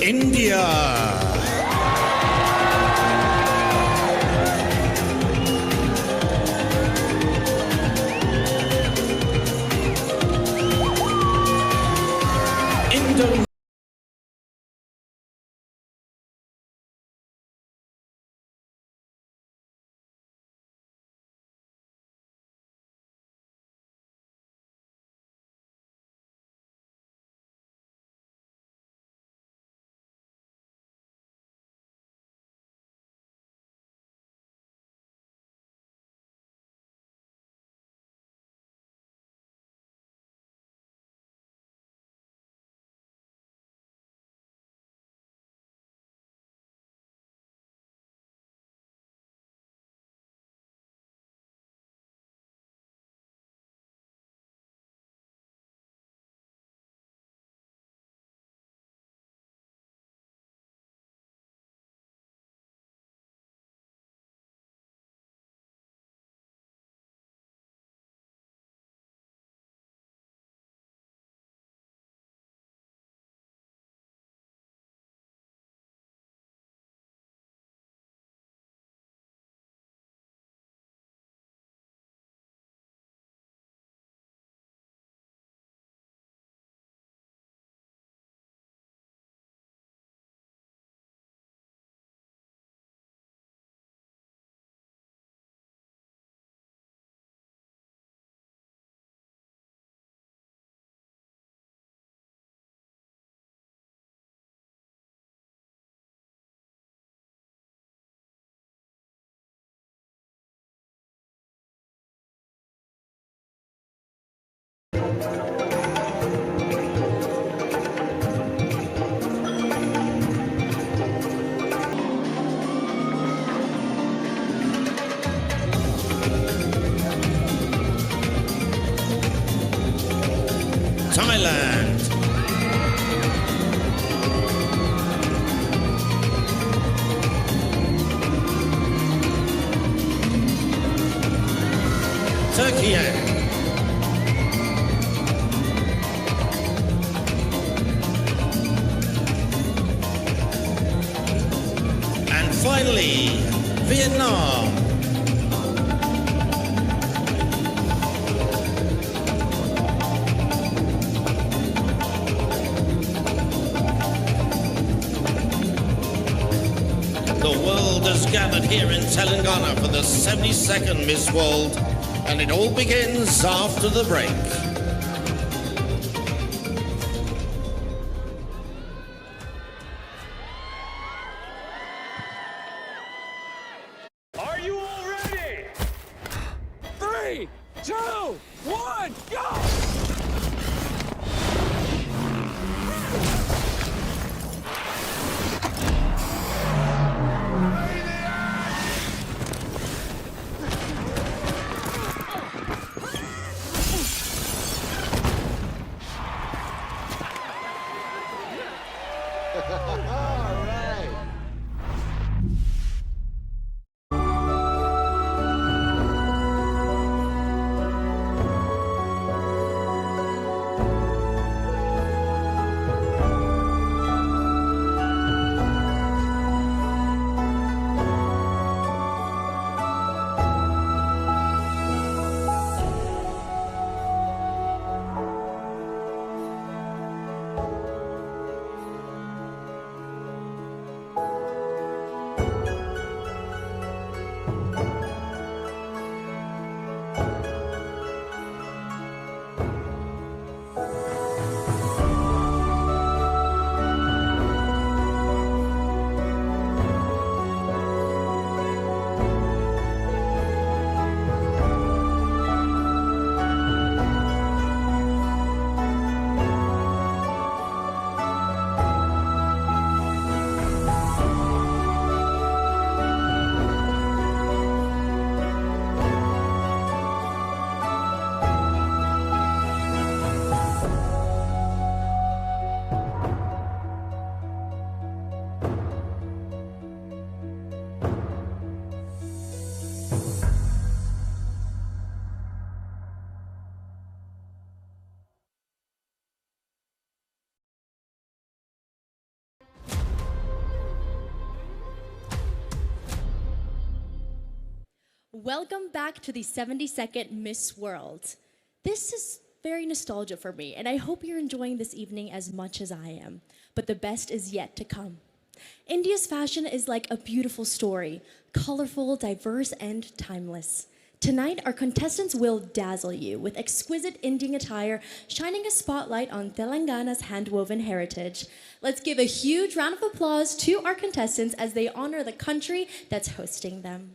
India. Indonesia. Thailand. Turkey. And finally, Vietnam. The world has gathered here in Telangana for the 72nd Miss World, and it all begins after the break. Are you all ready? 3, 2, 1, go! Welcome back to the 72nd Miss World. This is very nostalgic for me, and I hope you're enjoying this evening as much as I am. But the best is yet to come. India's fashion is like a beautiful story, colorful, diverse, and timeless. Tonight, our contestants will dazzle you with exquisite Indian attire, shining a spotlight on Telangana's hand-woven heritage. Let's give a huge round of applause to our contestants as they honor the country that's hosting them.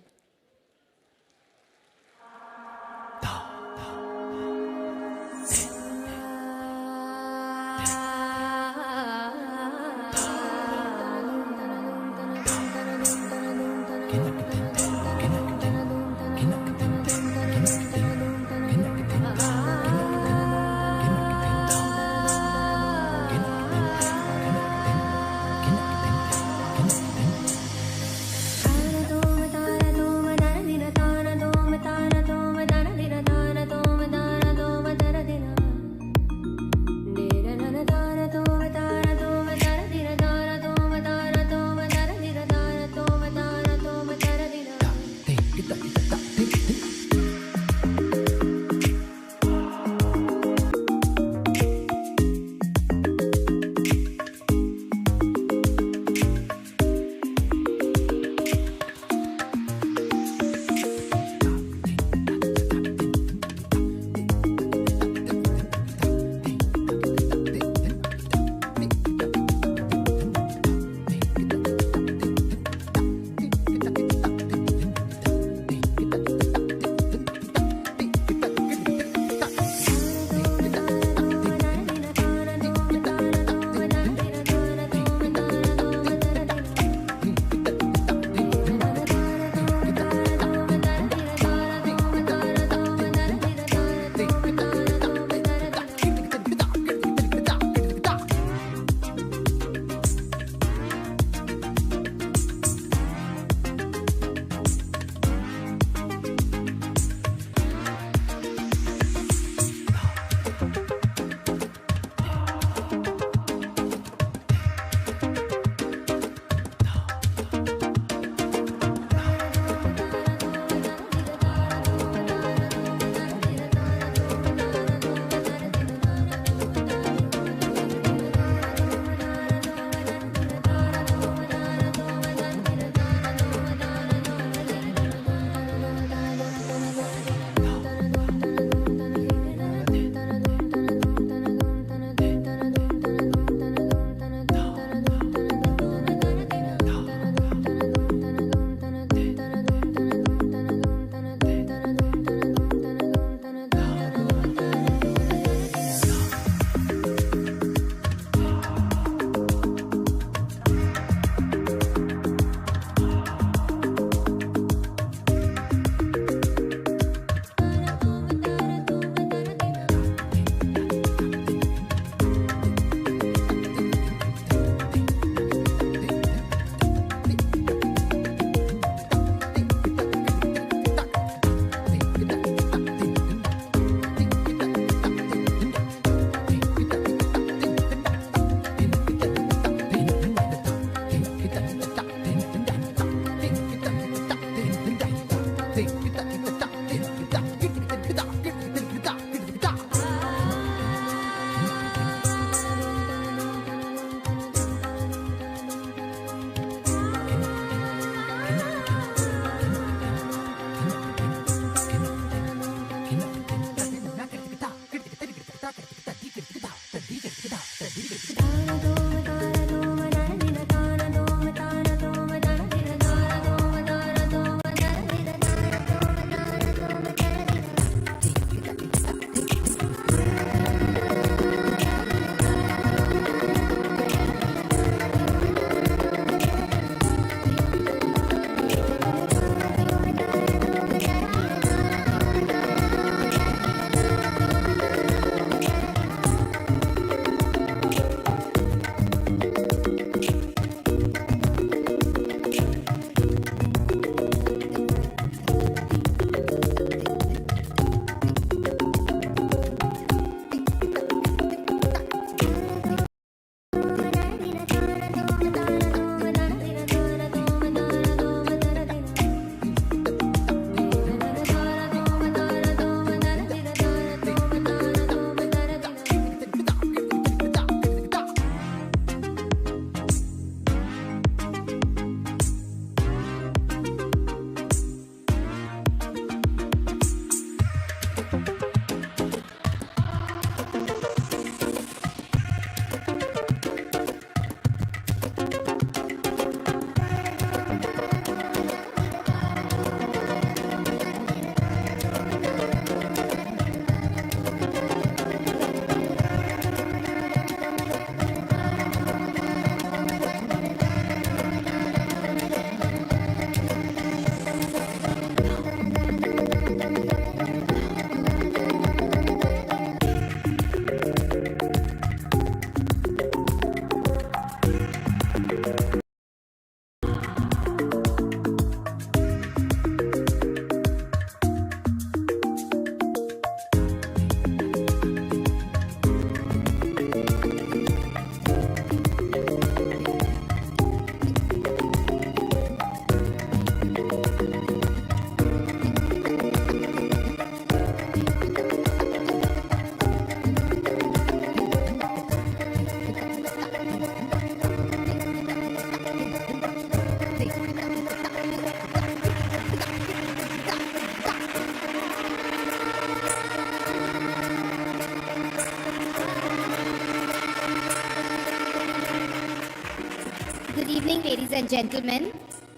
evening, ladies and gentlemen.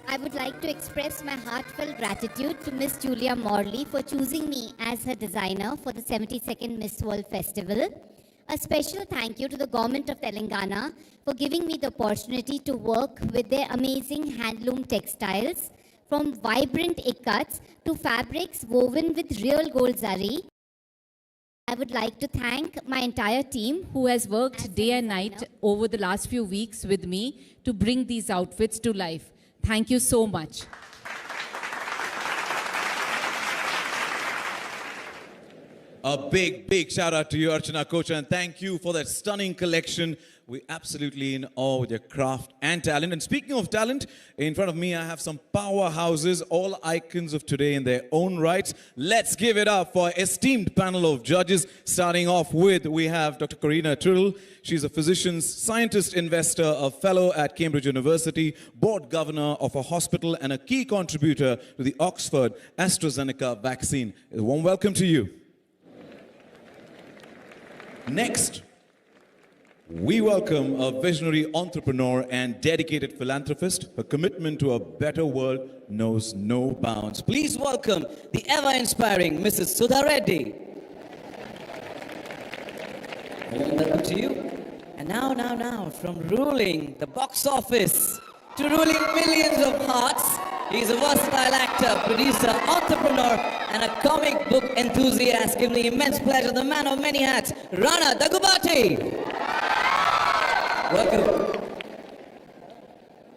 I would like to express my heartfelt gratitude to Miss Julia Morley for choosing me as her designer for the 72nd Miss World Festival. A special thank you to the Government of Telangana for giving me the opportunity to work with their amazing handloom textiles, from vibrant ikats to fabrics woven with real gold zari. I would like to thank my entire team who has worked day and night over the last few weeks with me to bring these outfits to life. Thank you so much. A big shout out to you, Archana Kocha, and thank you for that stunning collection. We're absolutely in awe with your craft and talent. And speaking of talent, in front of me I have some powerhouses, all icons of today in their own rights. Let's give it up for our esteemed panel of judges. Starting off with, we have Dr. Corina Trill. She's a physician, scientist, investor, a fellow at Cambridge University, board governor of a hospital, and a key contributor to the Oxford AstraZeneca vaccine. A warm welcome to you. Next, we welcome a visionary entrepreneur and dedicated philanthropist. Her commitment to a better world knows no bounds. Please welcome the ever-inspiring Mrs. Sudha Reddy. Welcome to you. And now, from ruling the box office to ruling millions of hearts, he's a versatile actor, producer, entrepreneur, and a comic book enthusiast. Give me immense pleasure, the man of many hats, Rana Daggubati. Welcome.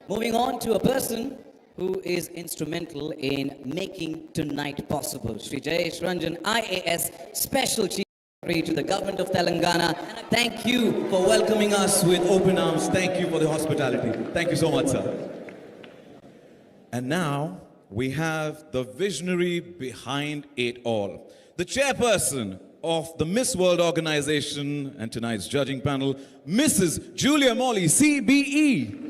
Moving on to a person who is instrumental in making tonight possible. Shri Jayesh Ranjan, IAS Special Chief Secretary to the Government of Telangana. Thank you for welcoming us with open arms. Thank you for the hospitality. Thank you so much, sir. And now, we have the visionary behind it all. The chairperson of the Miss World organization and tonight's judging panel, Mrs. Julia Morley, CBE.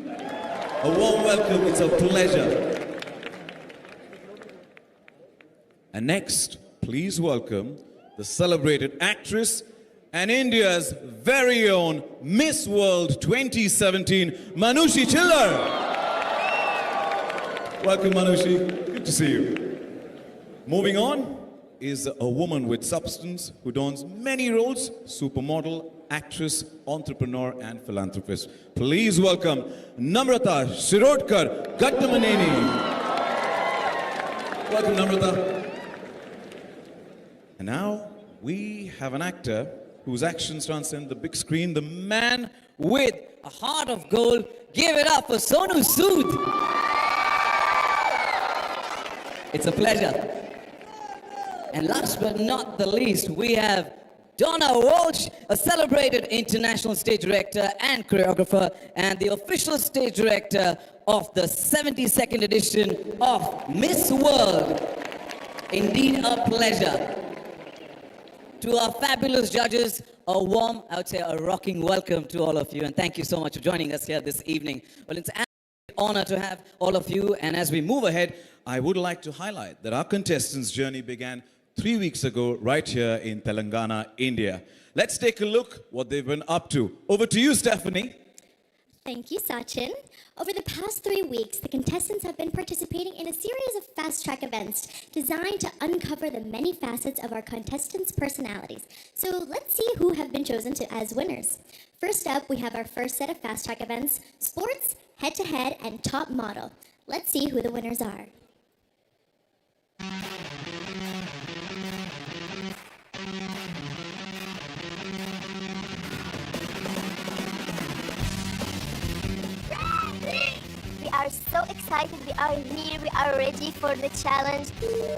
A warm welcome, it's a pleasure. And next, please welcome the celebrated actress and India's very own Miss World 2017, Manushi Chillar. Welcome, Manushi. Good to see you. Moving on is a woman with substance who dons many roles: supermodel, actress, entrepreneur, and philanthropist. Please welcome Namrata Shirodkar Gattamaneni. Welcome, Namrata. And now we have an actor whose actions transcend the big screen, the man With a heart of gold, give it up for Sonu Sood. It's a pleasure. And last but not the least, we have Donna Walsh, a celebrated international stage director and choreographer, and the official stage director of the 72nd edition of Miss World. Indeed a pleasure. To our fabulous judges, a warm, I would say a rocking welcome to all of you, and thank you so much for joining us here this evening. Well, it's an honor to have all of you, and as we move ahead, I would like to highlight that our contestants' journey began 3 weeks ago right here in Telangana, India. Let's take a look what they've been up to. Over to you, Stephanie. Thank you, Sachin. Over the past 3 weeks, the contestants have been participating in a series of fast-track events designed to uncover the many facets of our contestants' personalities. So let's see who have been chosen as winners. First up, we have our first set of fast-track events: sports, head-to-head, and top model. Let's see who the winners are. We are so excited, we are here, we are ready for the challenge.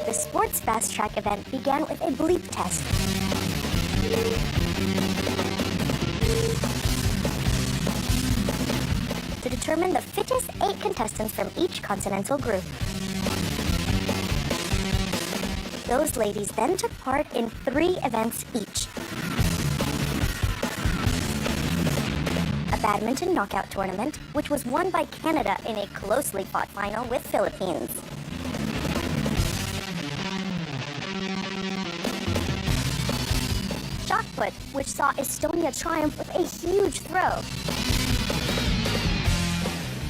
The sports fast track event began with a bleep test. To determine the fittest 8 contestants from each continental group. Those ladies then took part in 3 events each. A badminton knockout tournament, which was won by Canada in a closely fought final with Philippines. Shot put, which saw Estonia triumph with a huge throw.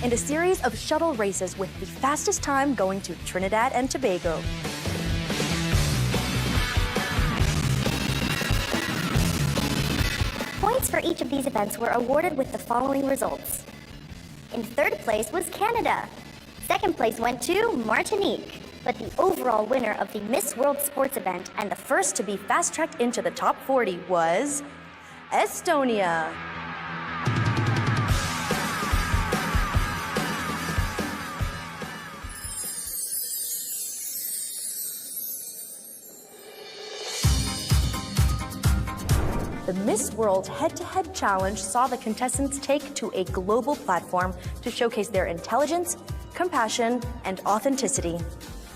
and a series of shuttle races with the fastest time going to Trinidad and Tobago. Points for each of these events were awarded with the following results. In third place was Canada. Second place went to Martinique. But the overall winner of the Miss World Sports event and the first to be fast-tracked into the top 40 was Estonia. The Miss World Head-to-Head Challenge saw the contestants take to a global platform to showcase their intelligence, compassion, and authenticity.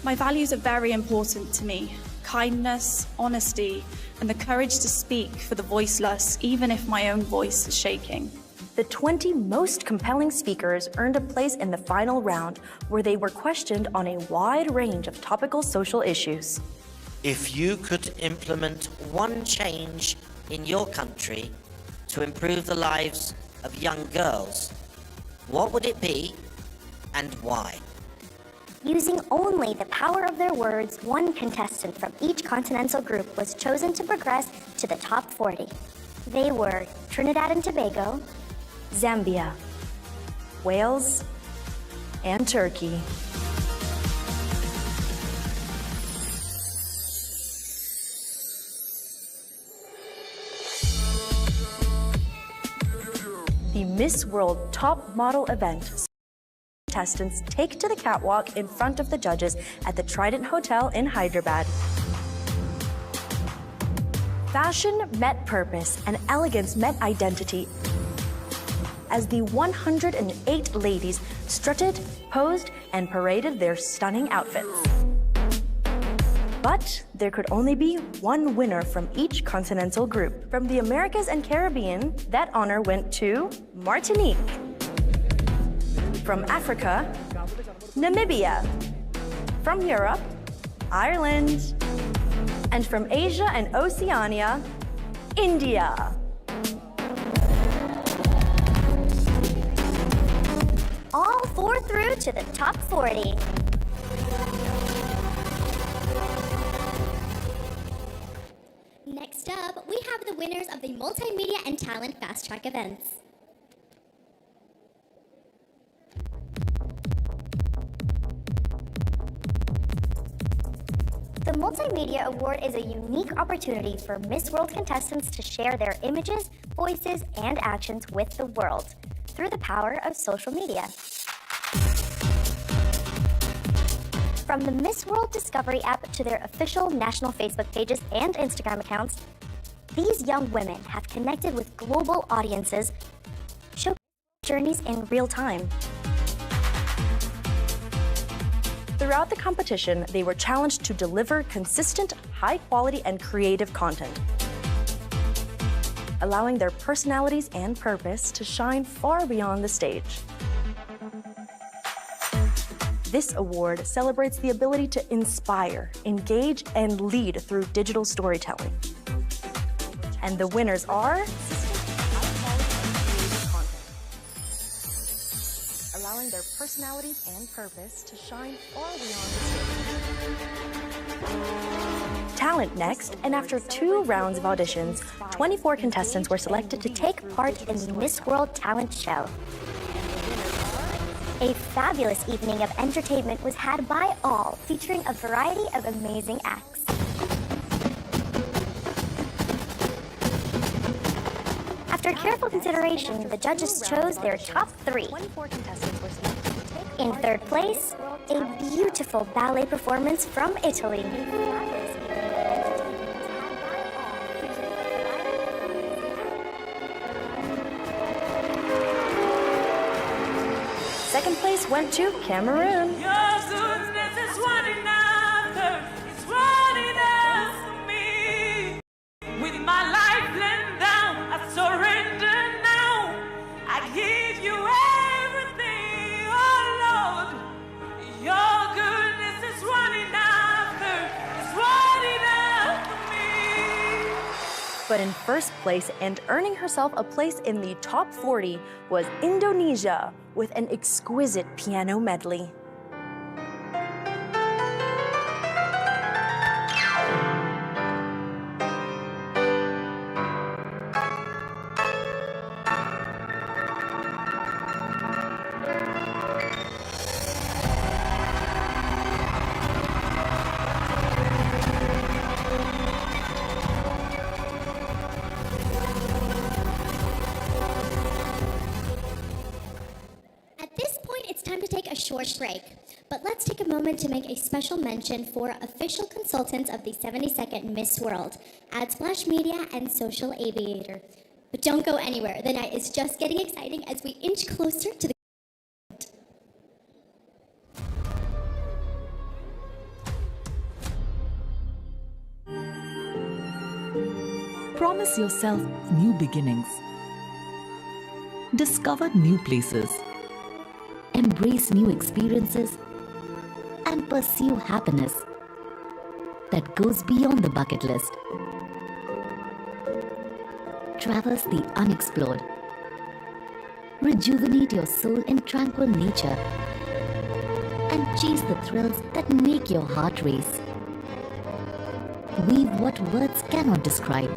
My values are very important to me. Kindness, honesty, and the courage to speak for the voiceless, even if my own voice is shaking. The 20 most compelling speakers earned a place in the final round, where they were questioned on a wide range of topical social issues. If you could implement one change in your country to improve the lives of young girls, what would it be and why? Using only the power of their words, one contestant from each continental group was chosen to progress to the top 40. They were Trinidad and Tobago, Zambia, Wales, and Turkey. The Miss World Top Model event. Contestants take to the catwalk in front of the judges at the Trident Hotel in Hyderabad. Fashion met purpose and elegance met identity as the 108 ladies strutted, posed, and paraded their stunning outfits. But there could only be one winner from each continental group. From the Americas and Caribbean, that honor went to Martinique. From Africa, Namibia. From Europe, Ireland. And from Asia and Oceania, India. all four through to the top 40. Next up, we have the winners of the Multimedia and Talent Fast Track events. The Multimedia Award is a unique opportunity for Miss World contestants to share their images, voices, and actions with the world through the power of social media. From the Miss World Discovery app to their official national Facebook pages and Instagram accounts, these young women have connected with global audiences, showcasing journeys in real time. Throughout the competition, they were challenged to deliver consistent, high-quality, and creative content, allowing their personalities and purpose to shine far beyond the stage. This award celebrates the ability to inspire, engage, and lead through digital storytelling. And the winners are allowing their personalities and purpose to shine far beyond the stage. Talent next, and after 2 rounds of auditions, 24 contestants were selected to take part in the Miss World Talent Show. A fabulous evening of entertainment was had by all, featuring a variety of amazing acts. After careful consideration, the judges chose their top 3. In third place, a beautiful ballet performance from Italy. Second place went to Cameroon. But in first place and earning herself a place in the top 40 was Indonesia with an exquisite piano medley. At this point, it's time to take a short break. But let's take a moment to make a special mention for official consultants of the 72nd Miss World, AdSplash Media and Social Aviator. But don't go anywhere. The night is just getting exciting as we inch closer to the Promise yourself new beginnings. Discover new places. Embrace new experiences and pursue happiness that goes beyond the bucket list. Traverse the unexplored. Rejuvenate your soul in tranquil nature and chase the thrills that make your heart race. Weave what words cannot describe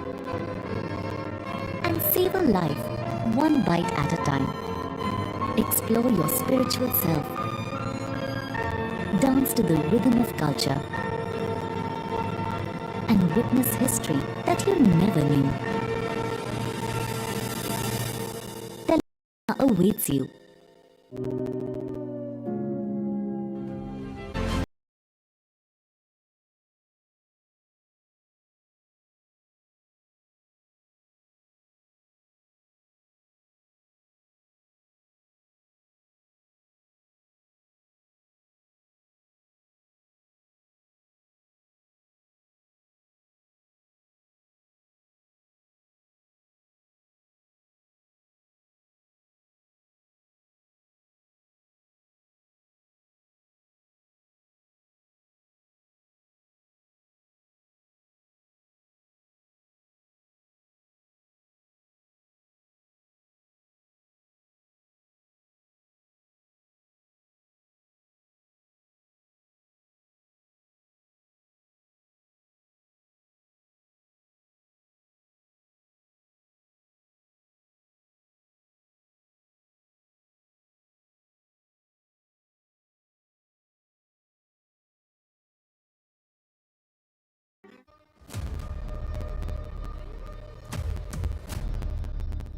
and savor life one bite at a time. Explore your spiritual self. Dance to the rhythm of culture and witness history that you never knew. Telangana awaits you.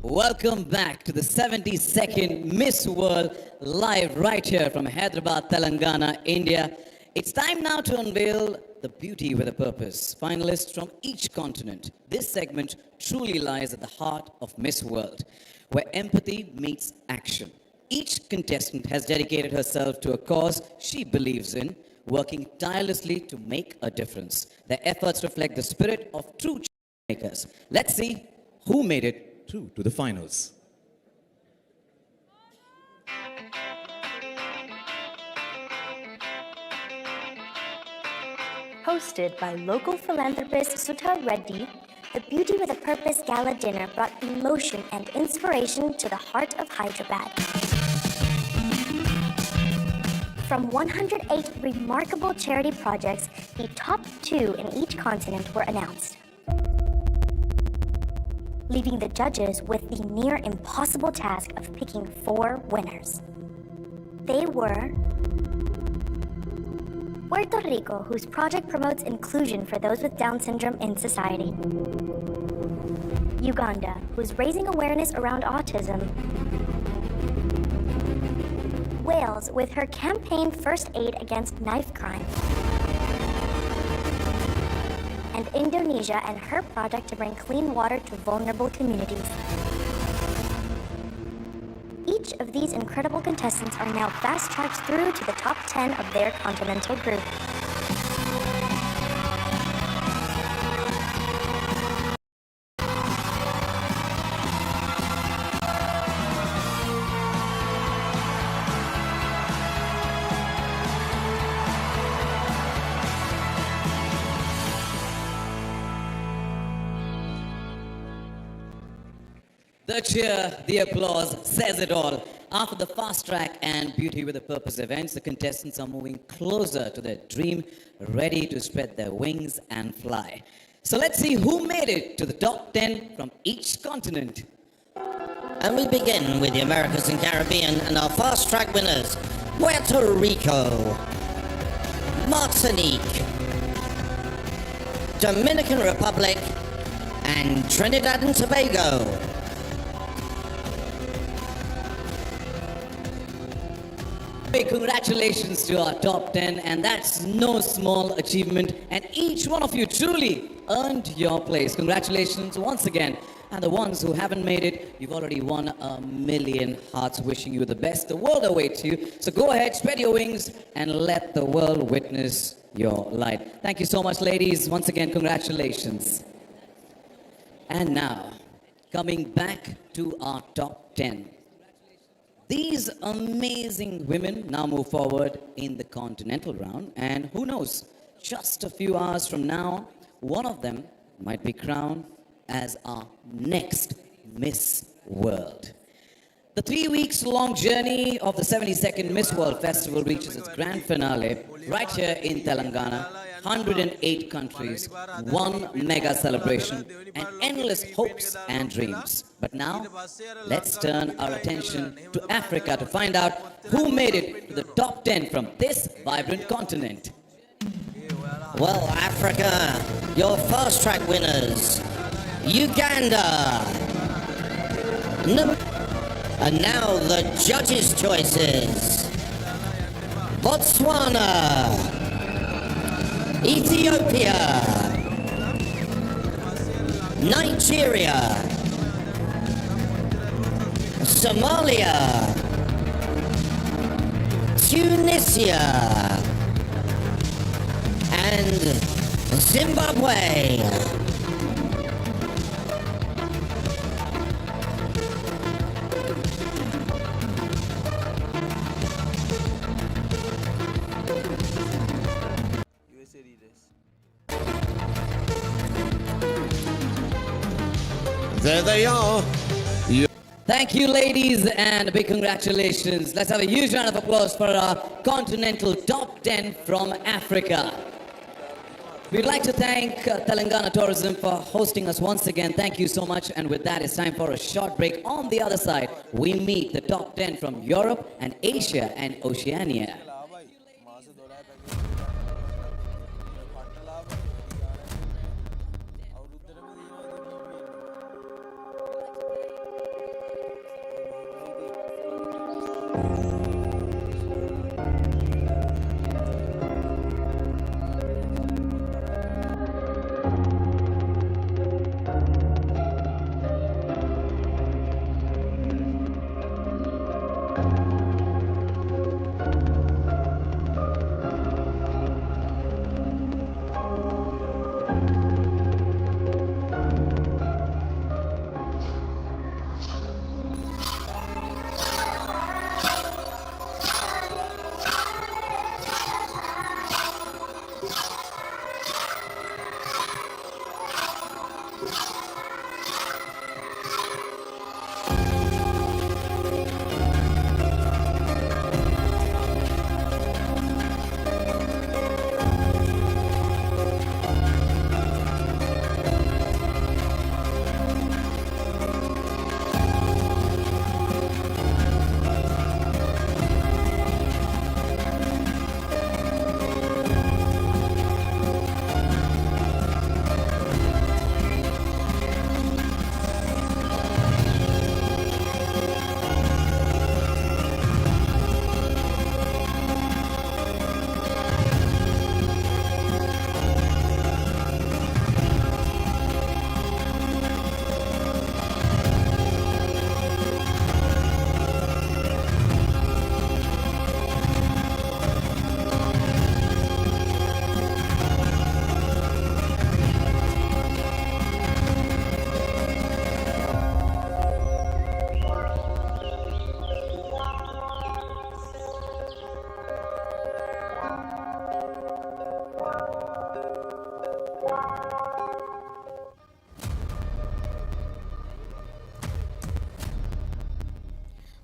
Welcome back to the 72nd Miss World, live right here from Hyderabad, Telangana, India. It's time now to unveil the beauty with a purpose. Finalists from each continent. This segment truly lies at the heart of Miss World, where empathy meets action. Each contestant has dedicated herself to a cause she believes in, working tirelessly to make a difference. Their efforts reflect the spirit of true change makers. Let's see who made it through to the finals. Hosted by local philanthropist Sudha Reddy, the Beauty with a Purpose Gala Dinner brought emotion and inspiration to the heart of Hyderabad. From 108 remarkable charity projects, the top 2 in each continent were announced, leaving the judges with the near impossible task of picking 4 winners. They were Puerto Rico, whose project promotes inclusion for those with Down syndrome in society. Uganda, who's raising awareness around autism. Wales, with her campaign First Aid Against Knife Crime. And Indonesia and her project to bring clean water to vulnerable communities. Each of these incredible contestants are now fast-tracked through to the top 10 of their continental group. The cheer, the applause says it all. After the fast track and Beauty with a Purpose events, the contestants are moving closer to their dream, ready to spread their wings and fly. So let's see who made it to the top 10 from each continent. And we begin with the Americas and Caribbean and our fast track winners: Puerto Rico, Martinique, Dominican Republic, and Trinidad and Tobago. Big congratulations to our top 10, and that's no small achievement, and each one of you truly earned your place. Congratulations once again. And the ones who haven't made it, you've already won 1,000,000 hearts wishing you the best. The world awaits you. So go ahead, spread your wings, and let the world witness your light. Thank you so much, ladies. Once again, congratulations. And now, coming back to our top 10. These amazing women now move forward in the Continental round, and who knows, just a few hours from now, one of them might be crowned as our next Miss World. The 3 weeks long journey of the 72nd Miss World Festival reaches its grand finale right here in Telangana. 108 countries, one mega celebration, and endless hopes and dreams. But now, let's turn our attention to Africa to find out who made it to the top 10 from this vibrant continent. Well, Africa, your fast track winners: Uganda. And now the judges' choices: Botswana, Ethiopia, Nigeria, Somalia, Tunisia, and Zimbabwe. There they are. Thank you, ladies, and a big congratulations. Let's have a huge round of applause for our Continental Top 10 from Africa. We'd like to thank Telangana Tourism for hosting us once again. Thank you so much. And with that, it's time for a short break. On the other side, we meet the top 10 from Europe and Asia and Oceania.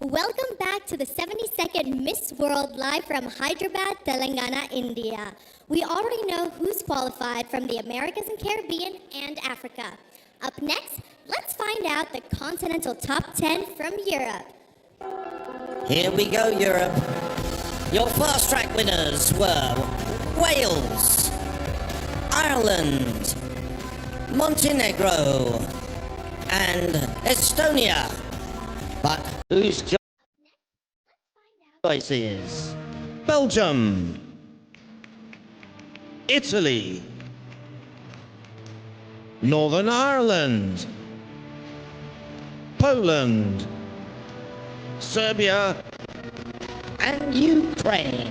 Welcome back to the 72nd Miss World live from Hyderabad, Telangana, India. We already know who's qualified from the Americas and Caribbean and Africa. Up next, let's find out the Continental Top 10 from Europe. Here we go, Europe. Your fast track winners were Wales, Ireland, Montenegro, and Estonia. But whose choice is? Belgium, Italy, Northern Ireland, Poland, Serbia, and Ukraine.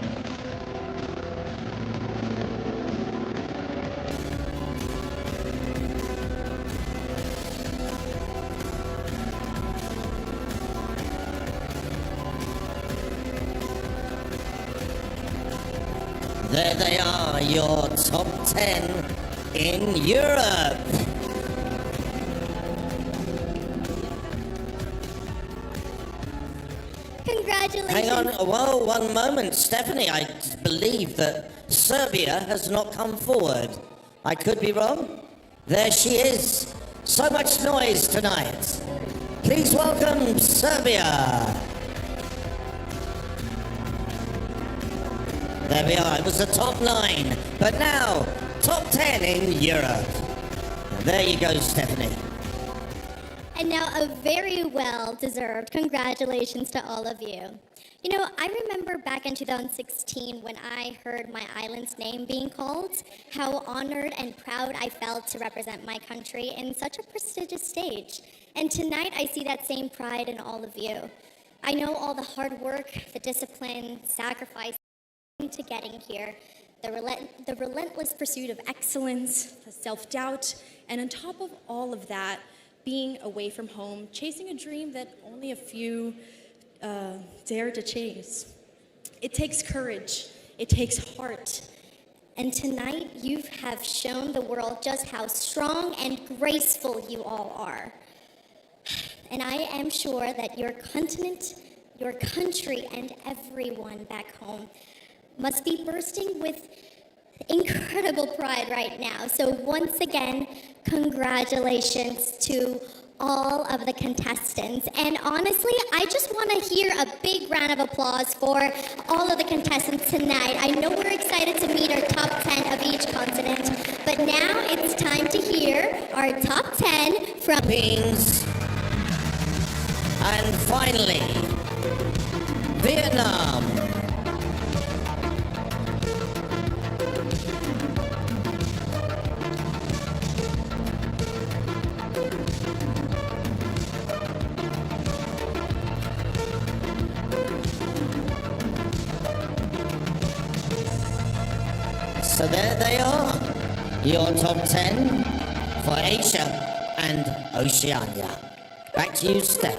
There they are, your top 10 in Europe. Congratulations. Hang on, whoa, one moment, Stephanie. I believe that Serbia has not come forward. I could be wrong. There she is. So much noise tonight. Please welcome Serbia. There we are, it was the top 9, but now, top 10 in Europe. There you go, Stephanie. And now a very well-deserved congratulations to all of you. You know, I remember back in 2016 when I heard my island's name being called, how honored and proud I felt to represent my country in such a prestigious stage. And tonight I see that same pride in all of you. I know all the hard work, the discipline, sacrifice, to getting here, the relentless pursuit of excellence, the self-doubt, and on top of all of that, being away from home, chasing a dream that only a few dare to chase. It takes courage, it takes heart, and tonight you have shown the world just how strong and graceful you all are. And I am sure that your continent, your country, and everyone back home must be bursting with incredible pride right now. So once again, congratulations to all of the contestants. And honestly, I just want to hear a big round of applause for all of the contestants tonight. I know we're excited to meet our top 10 of each continent, but now it's time to hear our top 10 from Philippines. And finally, Vietnam. So there they are, your top 10 for Asia and Oceania. Back to you, Steph.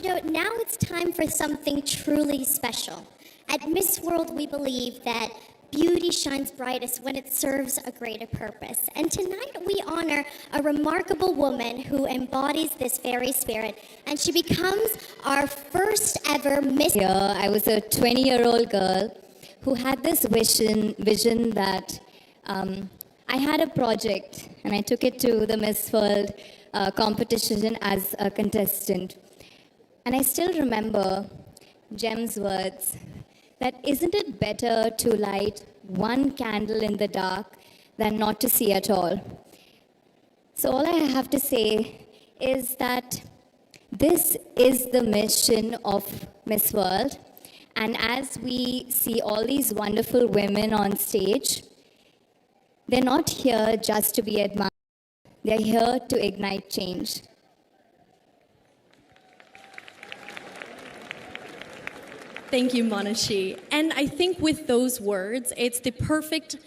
You know, now it's time for something truly special. At Miss World, we believe that beauty shines brightest when it serves a greater purpose. And tonight we honor a remarkable woman who embodies this very spirit, and she becomes our first ever Miss. I was a 20-year-old girl who had this vision that I had a project, and I took it to the Miss World competition as a contestant. And I still remember Jem's words, that isn't it better to light one candle in the dark than not to see at all? So all I have to say is that this is the mission of Miss World. And as we see all these wonderful women on stage, they're not here just to be admired. They're here to ignite change. Thank you, Manashi. And I think with those words, it's the perfect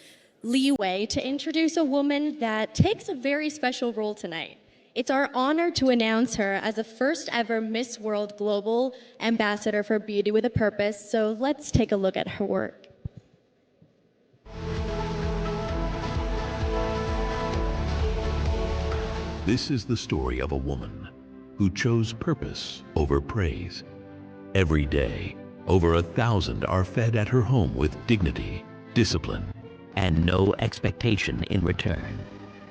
leeway to introduce a woman that takes a very special role tonight. It's our honor to announce her as the first ever Miss World Global Ambassador for Beauty with a Purpose. So let's take a look at her work. This is the story of a woman who chose purpose over praise. Every day, over 1,000 are fed at her home with dignity, discipline, and no expectation in return.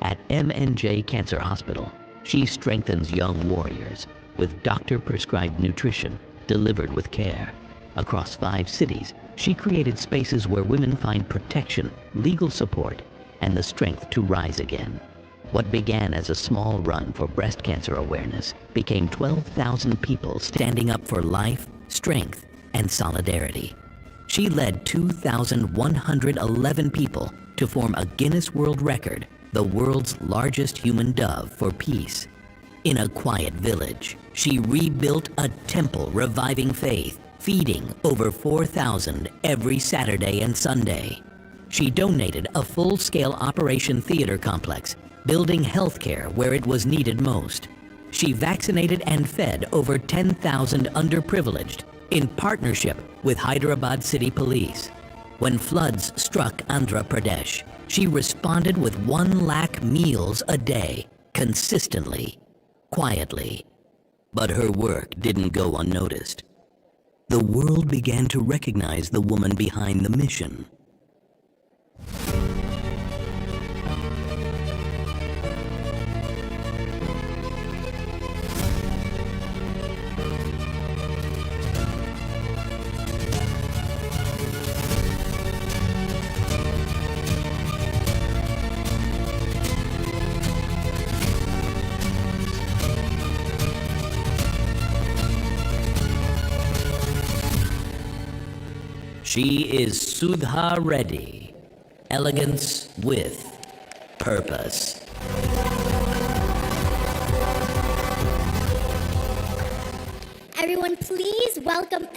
At M&J Cancer Hospital, she strengthens young warriors with doctor-prescribed nutrition delivered with care. Across 5 cities, she created spaces where women find protection, legal support, and the strength to rise again. What began as a small run for breast cancer awareness became 12,000 people standing up for life, strength, and solidarity. She led 2,111 people to form a Guinness World Record, the world's largest human dove for peace. In a quiet village, she rebuilt a temple reviving faith, feeding over 4,000 every Saturday and Sunday. She donated a full-scale operation theater complex, building healthcare where it was needed most. She vaccinated and fed over 10,000 underprivileged in partnership with Hyderabad City Police. When floods struck Andhra Pradesh, she responded with 1 lakh meals a day, consistently, quietly. But her work didn't go unnoticed. The world began to recognize the woman behind the mission. She is Sudha Reddy, elegance with purpose. Everyone, please welcome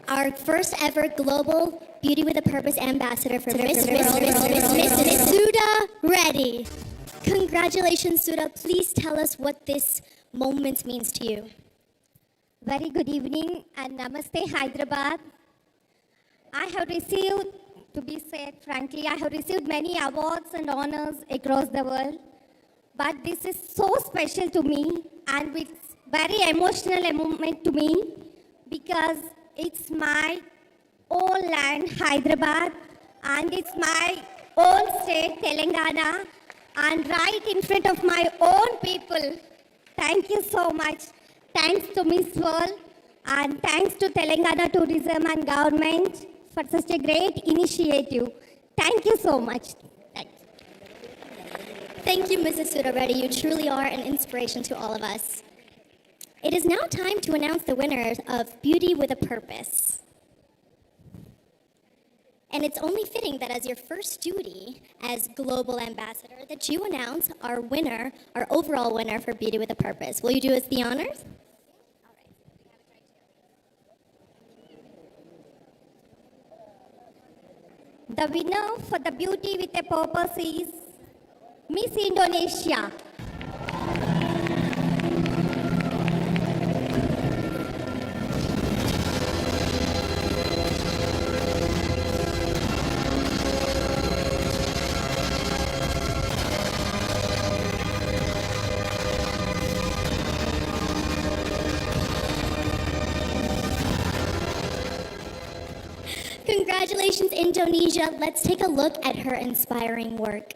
our first ever Global Beauty with a Purpose Ambassador for Miss World, Miss Sudha Reddy. Congratulations, Sudha. Please tell us what this moment means to you. Very good evening and Namaste Hyderabad. I have received, to be said frankly, I have received many awards and honors across the world. But this is so special to me and it's very emotional moment to me because it's my own land, Hyderabad, and it's my own state, Telangana, and right in front of my own people. Thank you so much. Thanks to Miss World and thanks to Telangana Tourism and government for such a great initiative. Thank you so much. Thank you, Mrs. Sudha Reddy. You truly are an inspiration to all of us. It is now time to announce the winners of Beauty with a Purpose. And it's only fitting that as your first duty as Global Ambassador that you announce our winner, our overall winner for Beauty with a Purpose. Will you do us the honors? The winner for the Beauty with a Purpose is Miss Indonesia. Congratulations, Indonesia. Let's take a look at her inspiring work.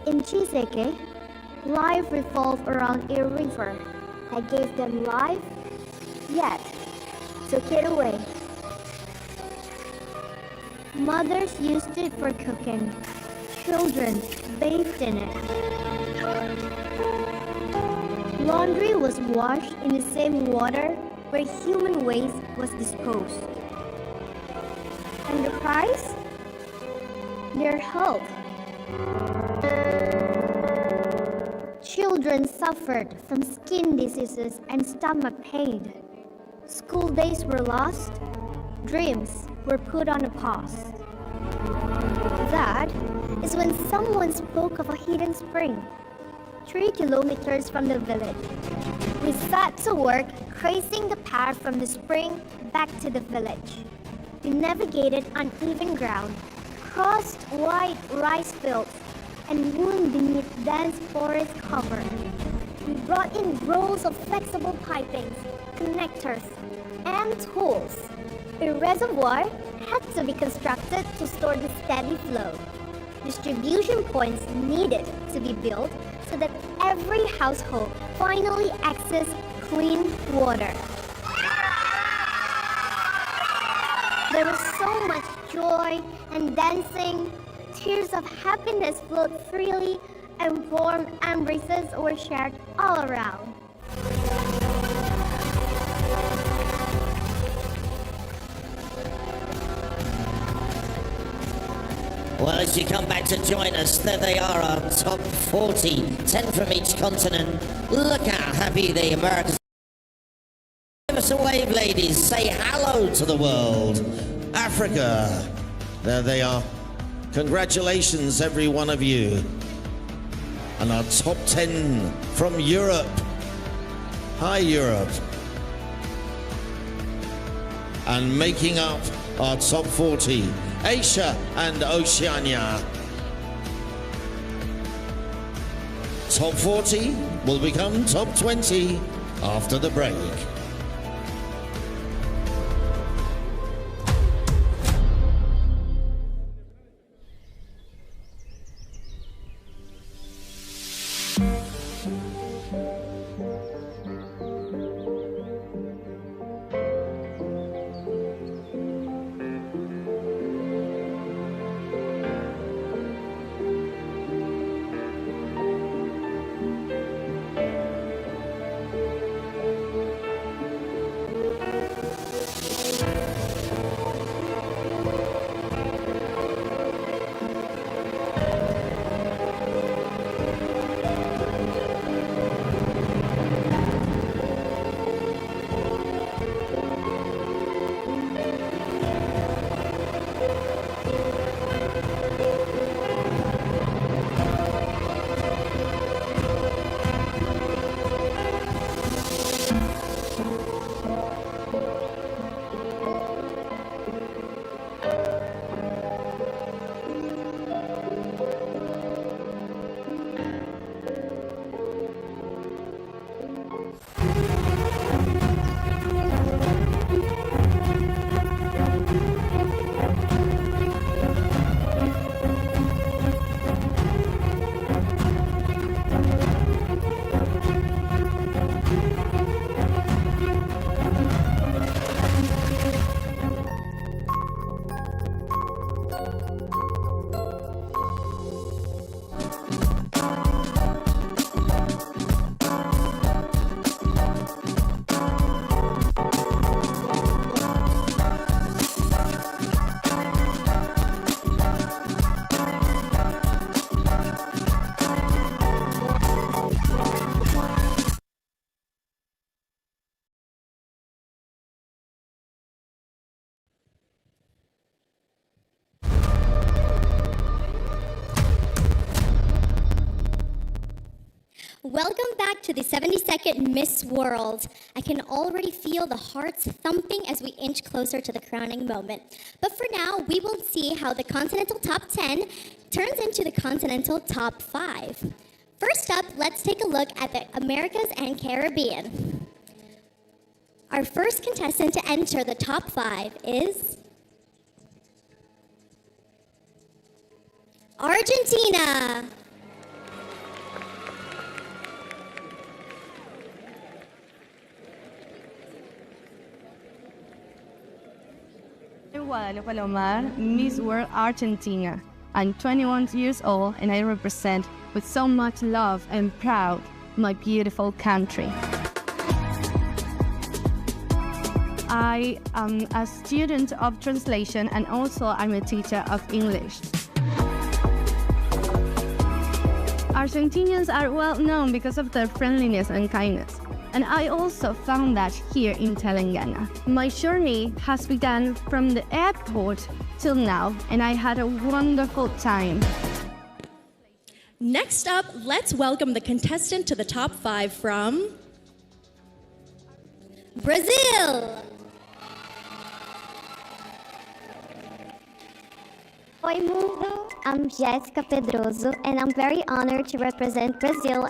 In Chiseke, life revolved around a river. I gave them life, yet took it away. Mothers used it for cooking. Children bathed in it. Laundry was washed in the same water where human waste was disposed. And the price? Their health. Children suffered from skin diseases and stomach pain. School days were lost. Dreams were put on a pause. That is when someone spoke of a hidden spring. 3 kilometers from the village. We set to work tracing the path from the spring back to the village. We navigated uneven ground, crossed wide rice fields, and wound beneath dense forest cover. We brought in rolls of flexible pipings, connectors, and tools. A reservoir had to be constructed to store the steady flow. Distribution points needed to be built so that every household finally accessed clean water. There was so much joy and dancing. Tears of happiness flowed freely, and warm embraces were shared all around. Well, as you come back to join us, there they are, our top 40, 10 from each continent. Look how happy the Americans are. Give us a wave, ladies. Say hello to the world. Africa. There they are. Congratulations, every one of you. And our top 10 from Europe. Hi, Europe. And making up our top 40, Asia and Oceania. Top 40 will become top 20 after the break. Welcome back to the 72nd Miss World. I can already feel the hearts thumping as we inch closer to the crowning moment. But for now, we will see how the Continental Top 10 turns into the Continental Top 5. First up, let's take a look at the Americas and Caribbean. Our first contestant to enter the top 5 is Argentina. Guadalupe Palomar, Miss World Argentina. I'm 21 years old and I represent with so much love and proud my beautiful country. I am a student of translation and also I'm a teacher of English. Argentinians are well known because of their friendliness and kindness. And I also found that here in Telangana. My journey has begun from the airport till now, and I had a wonderful time. Next up, let's welcome the contestant to the top 5 from Brazil. Oi, mundo! I'm Jéssica Pedroso, and I'm very honored to represent Brazil.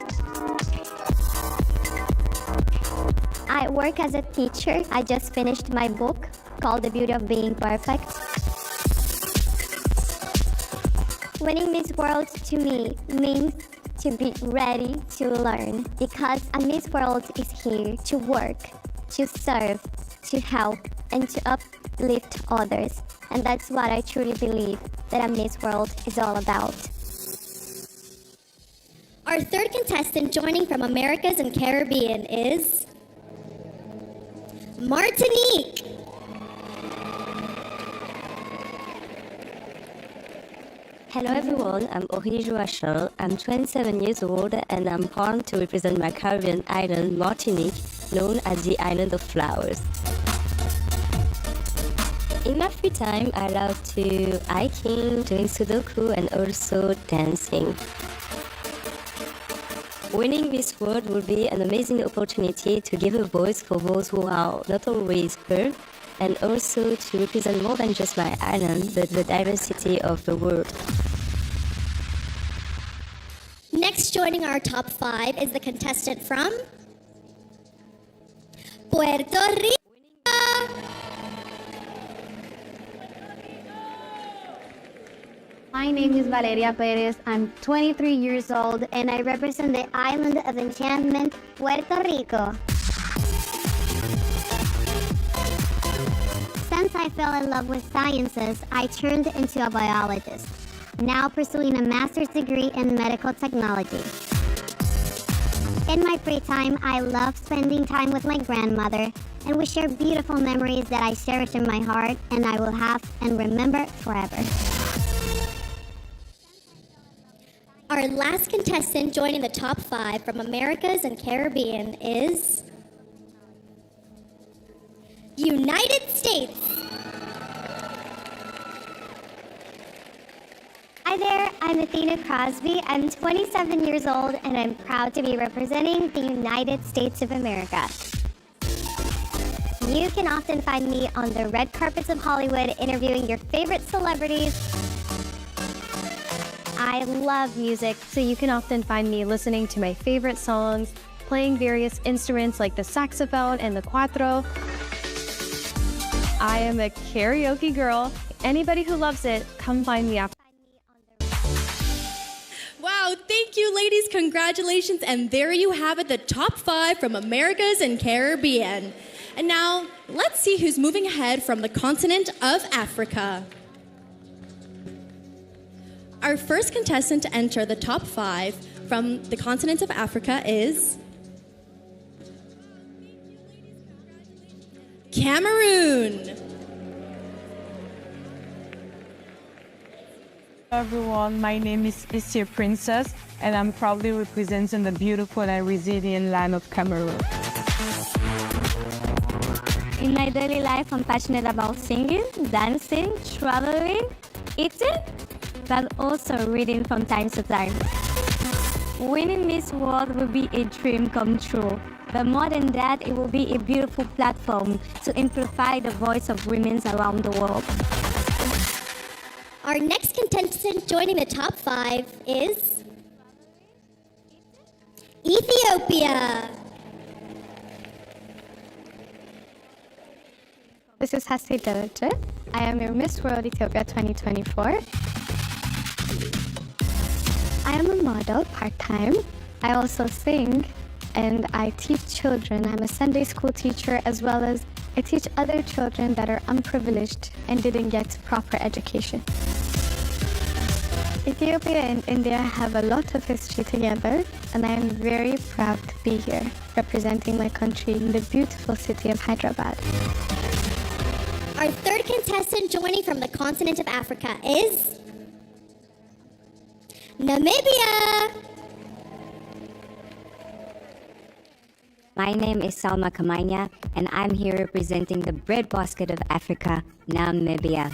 I work as a teacher. I just finished my book called The Beauty of Being Perfect. Winning Miss World to me means to be ready to learn, because a Miss World is here to work, to serve, to help, and to uplift others. And that's what I truly believe that a Miss World is all about. Our third contestant joining from Americas and Caribbean is Martinique. Hello everyone, I'm Aurélie Joachim. I'm 27 years old and I'm proud to represent my Caribbean island, Martinique, known as the Island of Flowers. In my free time, I love to hiking, doing Sudoku, and also dancing. Winning Miss World will be an amazing opportunity to give a voice for those who are not always heard, and also to represent more than just my island, but the diversity of the world. Next joining our top 5 is the contestant from Puerto Rico. My name is Valeria Perez. I'm 23 years old and I represent the island of enchantment, Puerto Rico. Since I fell in love with sciences, I turned into a biologist, now pursuing a master's degree in medical technology. In my free time, I love spending time with my grandmother, and we share beautiful memories that I cherish in my heart and I will have and remember forever. Our last contestant joining the top 5 from Americas and Caribbean is United States. Hi there, I'm Athena Crosby. I'm 27 years old and I'm proud to be representing the United States of America. You can often find me on the red carpets of Hollywood interviewing your favorite celebrities. I love music, so you can often find me listening to my favorite songs, playing various instruments like the saxophone and the cuatro. I am a karaoke girl. Anybody who loves it, come find me after. Wow, thank you, ladies. Congratulations. And there you have it, the top 5 from Americas and Caribbean. And now, let's see who's moving ahead from the continent of Africa. Our first contestant to enter the top 5 from the continent of Africa is Cameroon. Hello everyone, my name is Isia Princess and I'm proudly representing the beautiful and resilient land of Cameroon. In my daily life, I'm passionate about singing, dancing, traveling, eating, but also reading from time to time. Winning Miss World will be a dream come true, but more than that, it will be a beautiful platform to amplify the voice of women around the world. Our next contestant joining the top 5 is Ethiopia. This is Hasi Daraja. I am your Miss World Ethiopia 2024. I am a model part-time. I also sing and I teach children. I'm a Sunday school teacher as well as I teach other children that are unprivileged and didn't get proper education. Ethiopia and India have a lot of history together and I am very proud to be here representing my country in the beautiful city of Hyderabad. Our third contestant joining from the continent of Africa is Namibia. My name is Salma Kamanya, and I'm here representing the breadbasket of Africa, Namibia.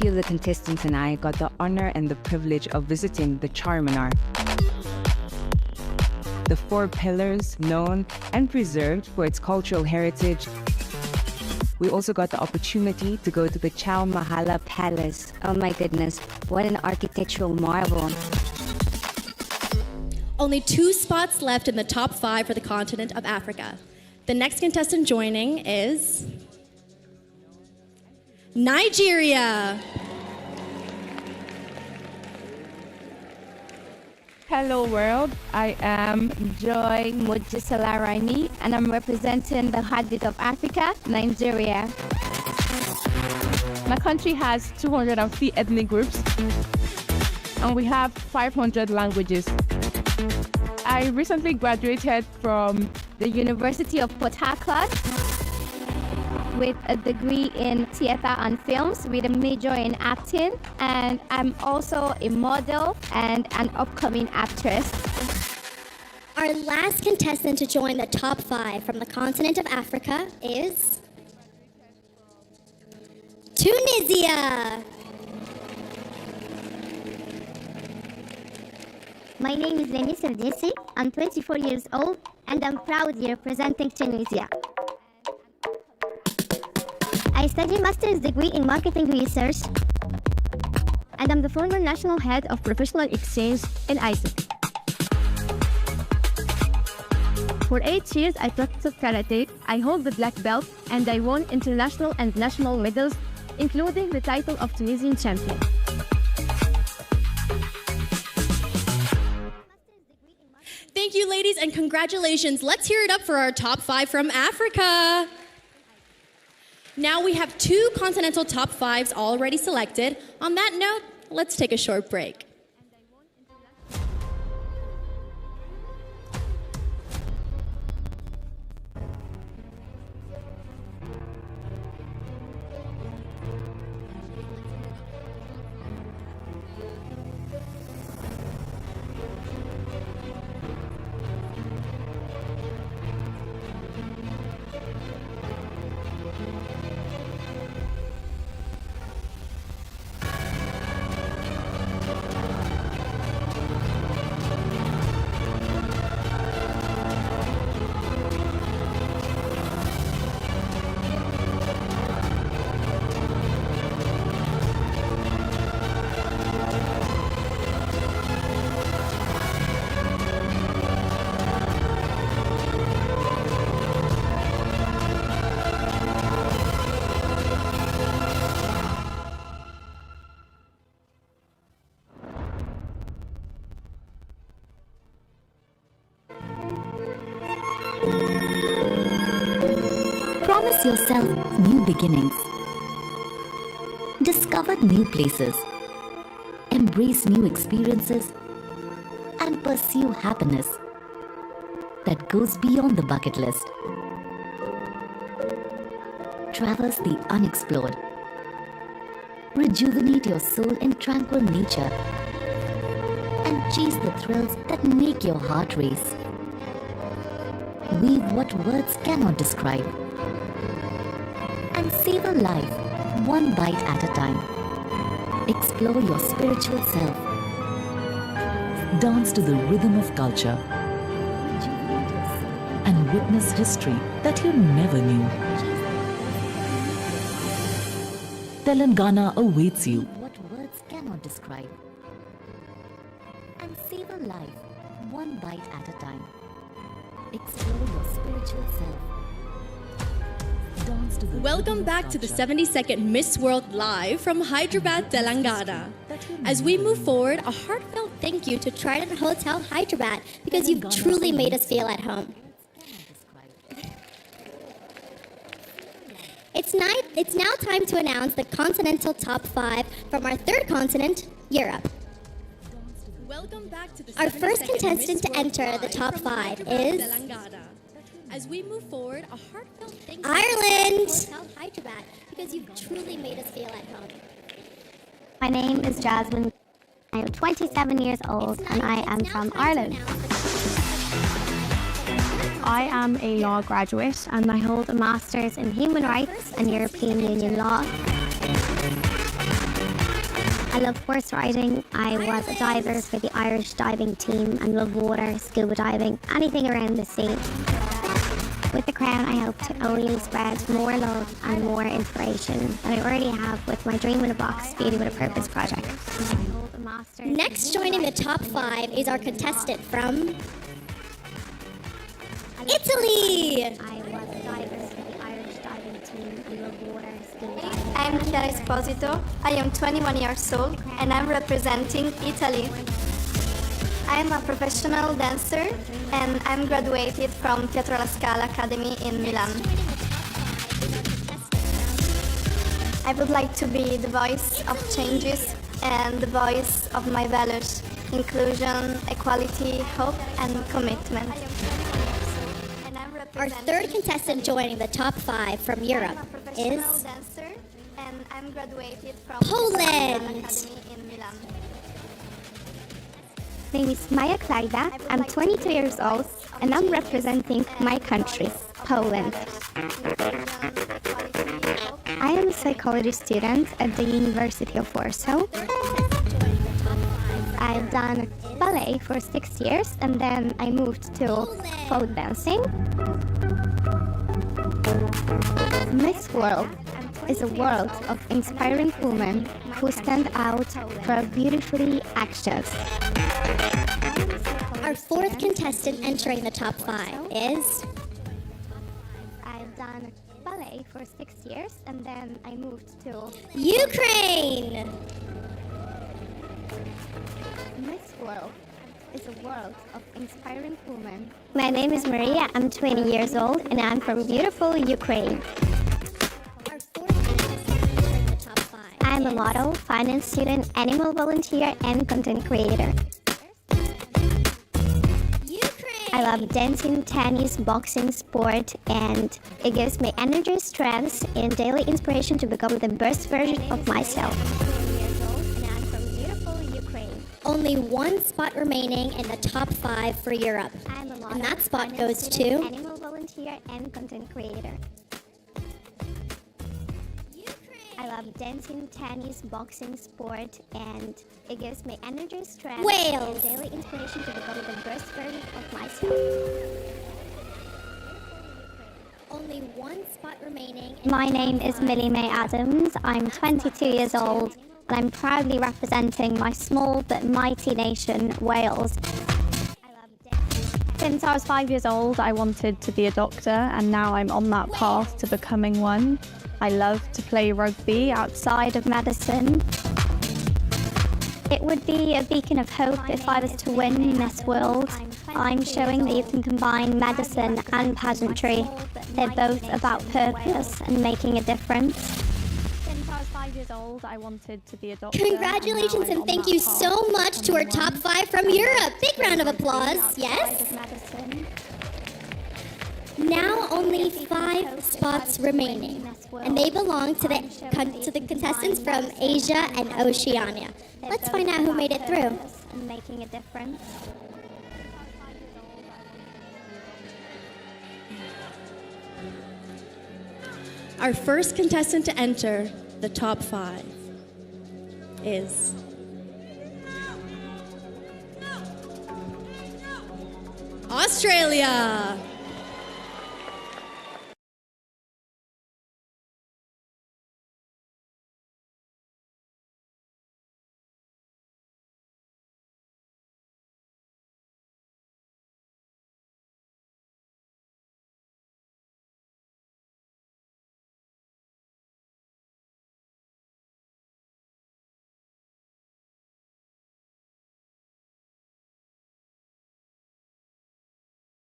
few of the contestants and I got the honor and the privilege of visiting the Charminar. The 4 pillars known and preserved for its cultural heritage. We also got the opportunity to go to the Chao Mahala Palace. Oh my goodness, what an architectural marvel. Only 2 spots left in the top 5 for the continent of Africa. The next contestant joining is Nigeria. Hello world, I am Joy Mojisala Raimi and I'm representing the heartbeat of Africa, Nigeria. My country has 203 ethnic groups and we have 500 languages. I recently graduated from the University of Port Harcourt with a degree in theater and films with a major in acting, and I'm also a model and an upcoming actress. Our last contestant to join the top 5 from the continent of Africa is Tunisia. My name is Leni Serdesi. I'm 24 years old and I'm proudly representing Tunisia. I study master's degree in marketing research and I'm the former national head of professional exchange in ICT. For 8 years, I practiced karate. I hold the black belt and I won international and national medals, including the title of Tunisian champion. Thank you, ladies, and congratulations. Let's hear it up for our top 5 from Africa. Now we have 2 continental top 5s already selected. On that note, let's take a short break. Promise yourself new beginnings. Discover new places. Embrace new experiences. And pursue happiness that goes beyond the bucket list. Traverse the unexplored. Rejuvenate your soul in tranquil nature. And chase the thrills that make your heart race. Weave what words cannot describe. And savor life, one bite at a time. Explore your spiritual self. Dance to the rhythm of culture. And witness history that you never knew. Telangana awaits you. What words cannot describe. And savor life, one bite at a time. Explore your spiritual self. Welcome back to the 72nd Miss World Live from Hyderabad, Telangana. As we move forward, a heartfelt thank you to Trident Hotel Hyderabad because you've truly made us feel at home. It's now time to announce the continental top 5 from our third continent, Europe. Welcome back to the Our first contestant to enter the top 5 is As we move forward, a heartfelt thank you Ireland. to Hotel Hyderabad because you've truly made us feel at home. My name is Jasmine. I am 27 years old and I am from Ireland. I am a law graduate and I hold a master's in human rights and European Union law. I love horse riding. I was a diver for the Irish diving team and love water, scuba diving, anything around the sea. With the crown, I hope to only spread more love and more inspiration than I already have with my Dream in a Box Beauty with a Purpose project. Next, joining the top 5 is our contestant from Italy. I was a diver for the Irish diving team and love water, scuba diving. I'm Chiara Esposito. I am 21 years old and I'm representing Italy. I'm a professional dancer and I'm graduated from Teatro alla Scala Academy in Milan. I would like to be the voice of changes and the voice of my values: inclusion, equality, hope, and commitment. Our third contestant joining the top 5 from Europe is Poland. My name is Maja Klajda. I'm 22 years old and I'm representing my country, Poland. I am a psychology student at the University of Warsaw. I've done ballet for 6 years and then I moved to folk dancing. Miss World is a world of inspiring women who stand out for beautifully actions. Our fourth contestant entering the top 5 is I've done ballet for 6 years and then I moved to Ukraine. Miss World is a world of inspiring women. My name is Maria. I'm 20 years old and I'm from beautiful Ukraine. I'm a model, finance student, animal volunteer, and content creator. I love dancing, tennis, boxing, sport, and it gives me energy, strength, and daily inspiration to become the best version of myself. Only one spot remaining in the top 5 for Europe. And that spot goes to animal volunteer and content creator. I love dancing, tennis, boxing, sport, and it gives me energy, strength, Wales. and daily inspiration to become the best version of myself. only one spot remaining. My name is Millie Mae Adams. I'm 22 years old, and I'm proudly representing my small but mighty nation, Wales. Since I was 5 years old, I wanted to be a doctor, and now I'm on that path to becoming one. I love to play rugby outside of medicine. It would be a beacon of hope if I was to win Miss World. I'm showing that you can combine medicine and pageantry. They're both about purpose and making a difference. Since I was 5 years old, I wanted to be a doctor. Congratulations and thank you so much to our top 5 from Europe. Big round of applause, yes? Now only 5 spots remaining, and they belong to the contestants from Asia and Oceania. Let's find out who made it through. And making a difference. Our first contestant to enter the top 5 is Australia.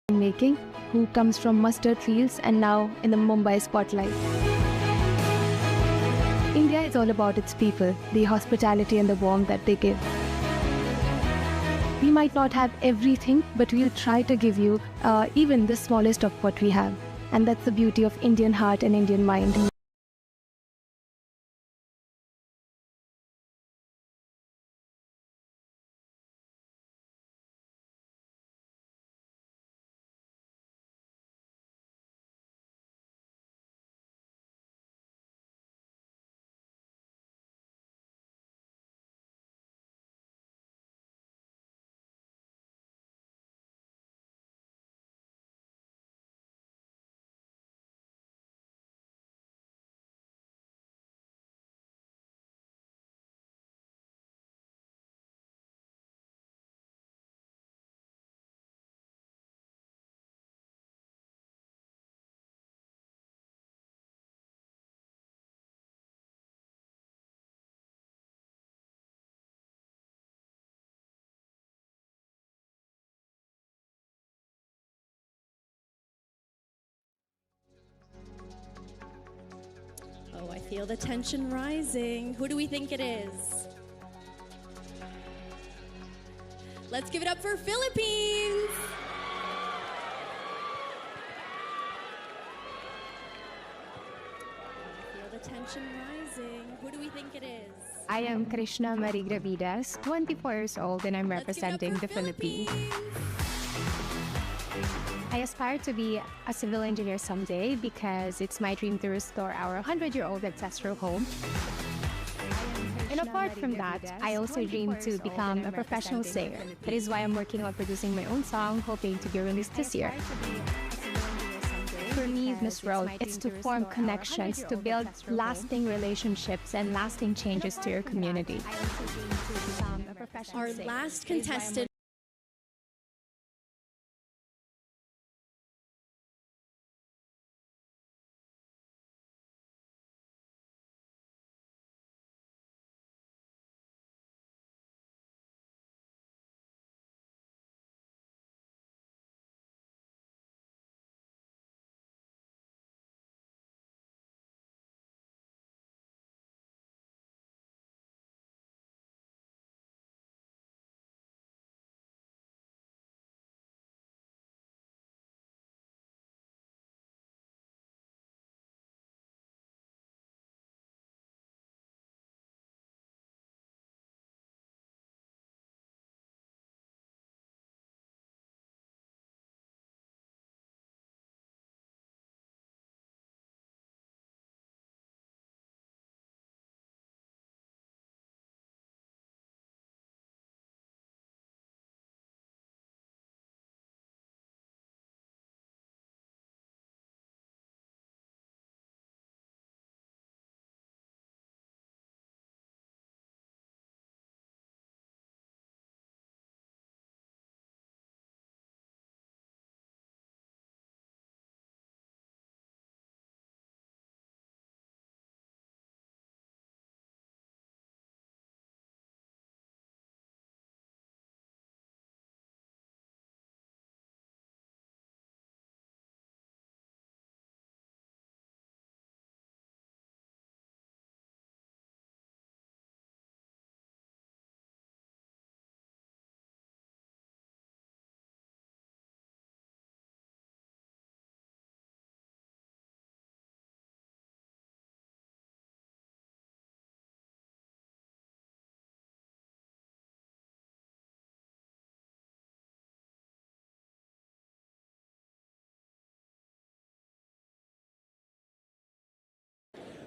Making, who comes from mustard fields and now in the Mumbai spotlight. India is all about its people, the hospitality and the warmth that they give. We might not have everything, but we'll try to give you even the smallest of what we have. And that's the beauty of Indian heart and Indian mind. Feel the tension rising. Who do we think it is? Let's give it up for Philippines. Feel the tension rising. Who do we think it is? I am Krishna Marie Gravidas, 24 years old, and I'm representing the Philippines. I aspire to be a civil engineer someday because it's my dream to restore our 100-year-old ancestral home. And apart from that, I also dream to become a professional singer. That is why I'm working on producing my own song, hoping to be released this year. For me, Miss World, it's to form connections, to build lasting relationships and lasting changes to your community. Our last contestant.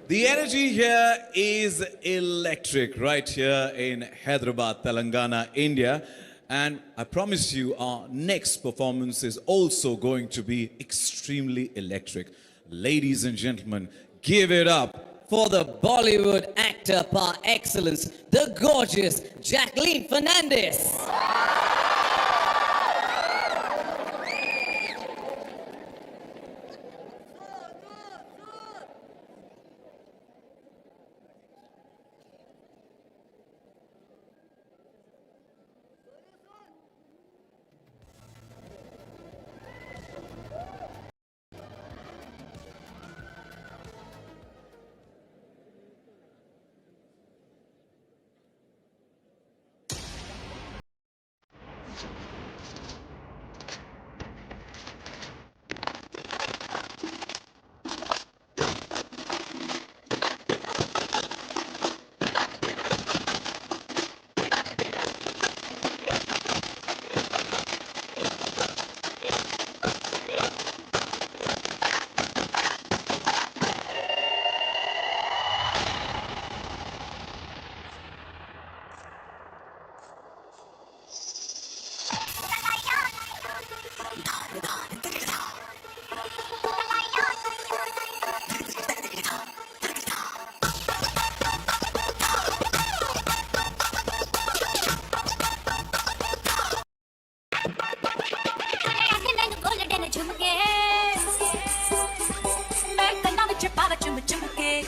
The energy here is electric right here in Hyderabad, Telangana, India. And I promise you our next performance is also going to be extremely electric. Ladies and gentlemen, give it up for the Bollywood actor par excellence, the gorgeous Jacqueline Fernandez. Chumke,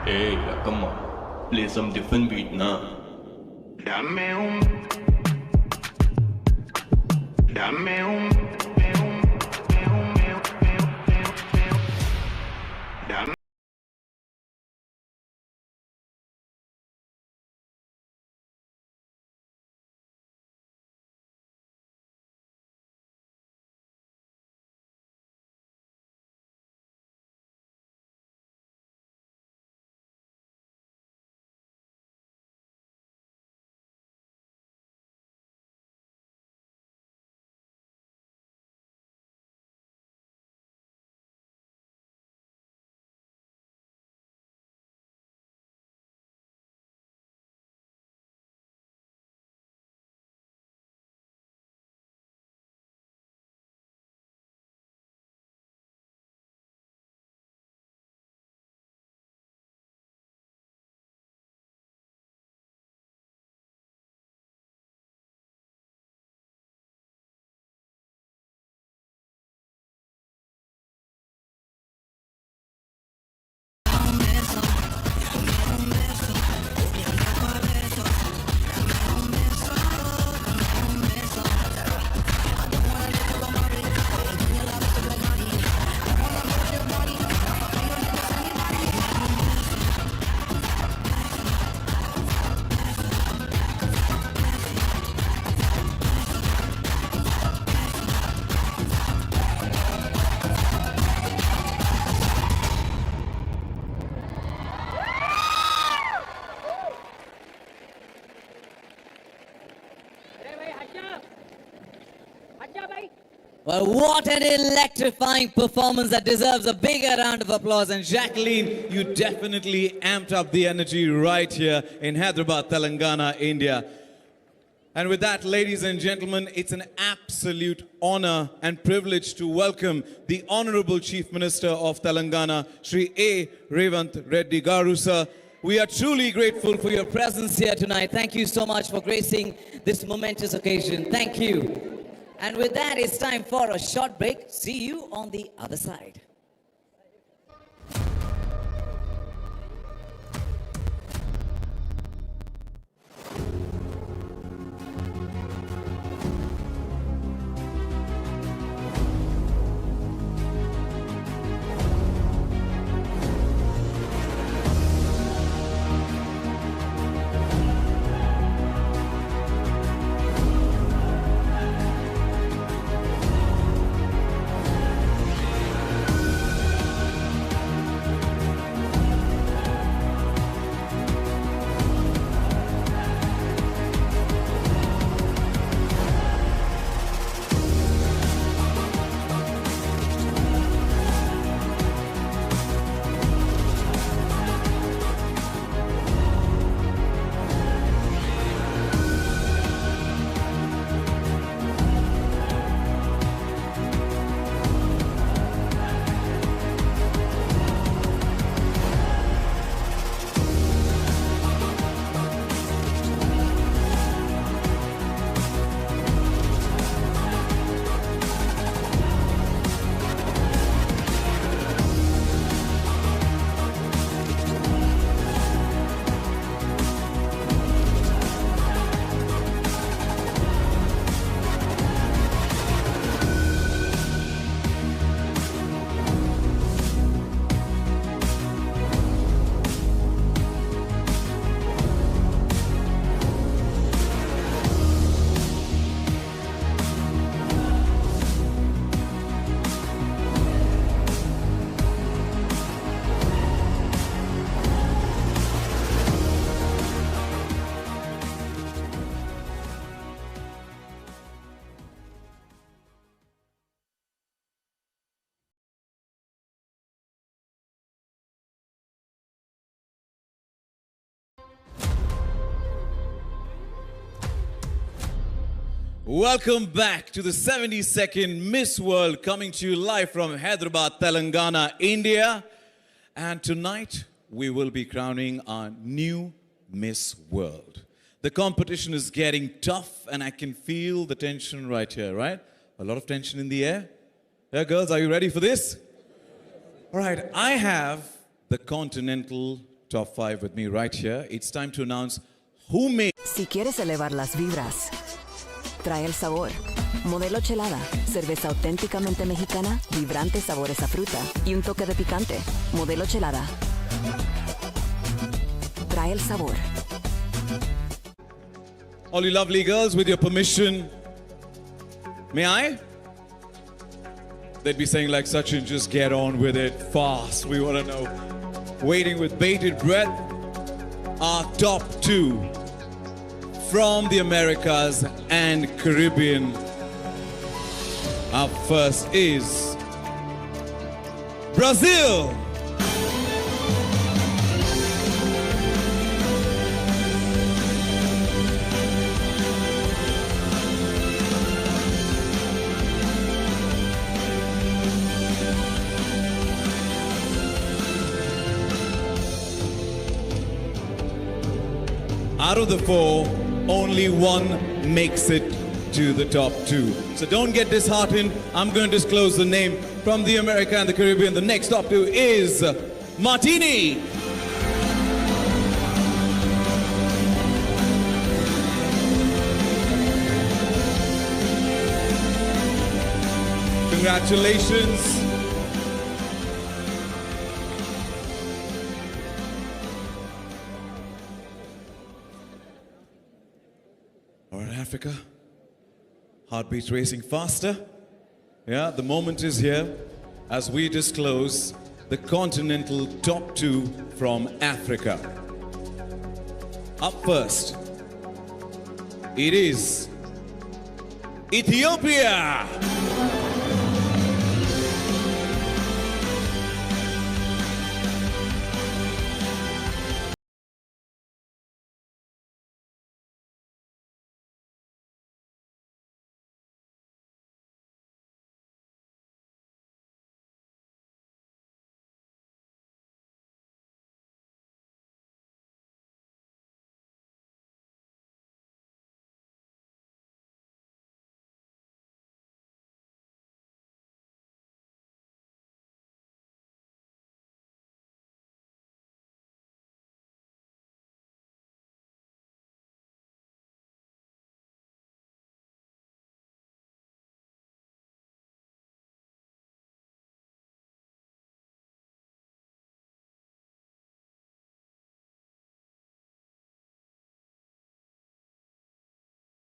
Hey, come on. Play some different beat now. Dame Well, what an electrifying performance that deserves a bigger round of applause. And Jacqueline, you definitely amped up the energy right here in Hyderabad, Telangana, India. And with that, ladies and gentlemen, it's an absolute honor and privilege to welcome the Honorable Chief Minister of Telangana, Shri A. Revant Reddy Garu, sir. We are truly grateful for your presence here tonight. Thank you so much for gracing this momentous occasion. Thank you. And with that, it's time for a short break. See you on the other side. Welcome back to the 72nd Miss World, coming to you live from Hyderabad, Telangana, India. And tonight, we will be crowning our new Miss World. The competition is getting tough, and I can feel the tension right here, right? A lot of tension in the air. Yeah, girls, are you ready for this? All right, I have the Continental Top 5 with me right here. It's time to announce who made... Si quieres elevar las vibras, trae el sabor. Modelo Chelada, cerveza auténticamente mexicana, vibrantes sabores a fruta y un toque de picante. Modelo Chelada. Trae el sabor. All you lovely girls, with your permission, may I? They'd be saying like Sachin, just get on with it fast. We want to know. Waiting with bated breath, our top 2 from the Americas and Caribbean. Up first is Brazil. Out of the 4, only 1 makes it to the top 2. So don't get disheartened. I'm going to disclose the name from the America and the Caribbean. The next top 2 is Martini. Congratulations. All right, Africa. Heartbeats racing faster. Yeah, the moment is here as we disclose the Continental Top 2 from Africa. Up first, it is Ethiopia.